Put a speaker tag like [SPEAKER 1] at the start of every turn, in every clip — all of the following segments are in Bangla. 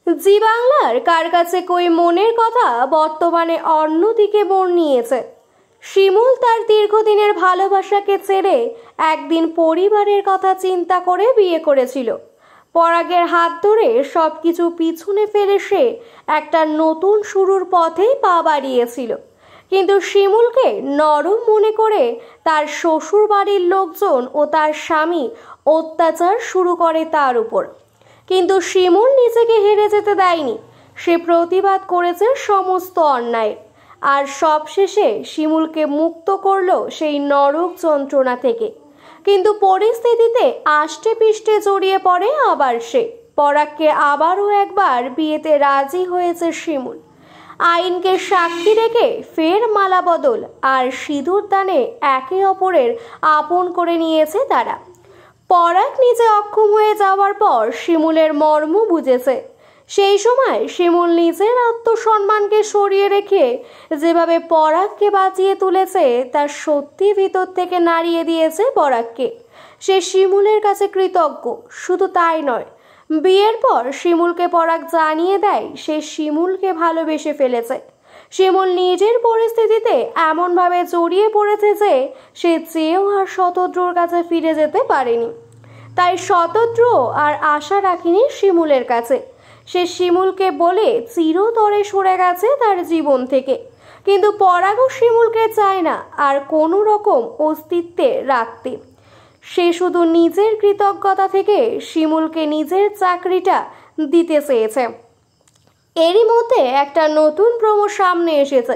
[SPEAKER 1] জি বাংলার কার কাছে কই মনের কথা বর্তমানে অন্যদিকে মোড় নিয়েছে। শিমুল তার দীর্ঘদিনের ভালোবাসাকে ছেড়ে একদিন পরিবারের কথা চিন্তা করে বিয়ে করেছিল। পরাগের হাত ধরে সবকিছু পিছনে ফেলে সে একটা নতুন শুরুর পথে পা বাড়িয়েছিল। কিন্তু শিমুলকে নরম মনে করে তার শ্বশুর বাড়ির লোকজন ও তার স্বামী অত্যাচার শুরু করে তার উপর। কিন্তু শিমুল নিজেকে হেরে যেতে দেয়নি। সে প্রতিবাদ করেছে সমস্ত অন্যায়, আর সবশেষে শিমুলকে মুক্ত করলো সেই নরক যন্ত্রণা থেকে। কিন্তু পরিস্থিতিতে আষ্টে পিষ্টে জড়িয়ে পড়ে আবার সে। পরাগকে আবারও একবার বিয়েতে রাজি হয়েছে শিমুল। আইনকে সাক্ষী রেখে ফের মালা বদল আর সিঁদুর দানে একে অপরের আপন করে নিয়েছে তারা। পরাগ নিজে অক্ষম হয়ে যাওয়ার পর শিমুলের মর্ম বুঝেছে। সেই সময় শিমুল নিজের আত্মসম্মানকে সরিয়ে রেখে যেভাবে পরাগকে বাঁচিয়ে তুলেছে তা সত্যি ভিতর থেকে নাড়িয়ে দিয়েছে পরাগকে। সে শিমুলের কাছে কৃতজ্ঞ। শুধু তাই নয়, বিয়ের পর শিমুলকে পরাগ জানিয়ে দেয় সে শিমুলকে ভালোবেসে ফেলেছে। শিমুল নিজের পরিস্থিতিতে এমনভাবে জড়িয়ে পড়েছে যে সে চেয়েও আর শতদ্রুর কাছে ফিরে যেতে পারেনি। তাই শতদ্র আর আশা রাখিনি শিমুলের কাছে। সে শিমুলকে বলে চিরতরে সরে গেছে তার জীবন থেকে। কিন্তু পরাগও শিমুলকে চায় না আর কোনো রকম অস্তিত্বে রাখতে। সে শুধু নিজের কৃতজ্ঞতা থেকে শিমুলকে নিজের চাকরিটা দিতে চেয়েছে। এরই মধ্যে একটা নতুন প্রোমো সামনে এসেছে,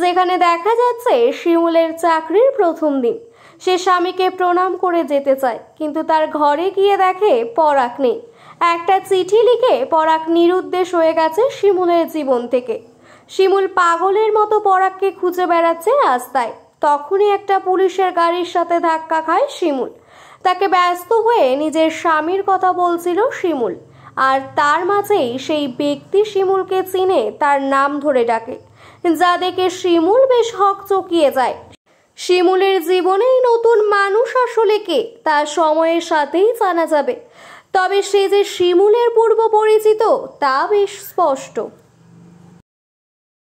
[SPEAKER 1] যেখানে দেখা যাচ্ছে শিমুলের চাকরির প্রথম দিন। সে স্বামীকে প্রণাম করে যেতে চায়, কিন্তু তার ঘরে গিয়ে দেখে পরাগ নেই। একটা চিঠি লিখে পরাগ নিরুদ্দেশ হয়ে গেছে শিমুলের জীবন থেকে। শিমুল পাগলের মতো পরাগকে খুঁজে বেড়াচ্ছে রাস্তায়। তখনই একটা পুলিশের গাড়ির সাথে ধাক্কা খায় শিমুল। তাকে ব্যস্ত হয়ে নিজের স্বামীর কথা বলছিল শিমুল, আর তার মাঝেই সেই ব্যক্তি শিমুলকে চিনে তার নাম ধরে ডাকে, যা দেখে শিমুল বেশ হকচকিয়ে যায়। শিমুলের জীবনেই নতুন মানুষ আসলে কে তা সময়ের সাথেই জানা যাবে। তবে সে যে শিমুলের পূর্ব পরিচিত তা বেশ স্পষ্ট।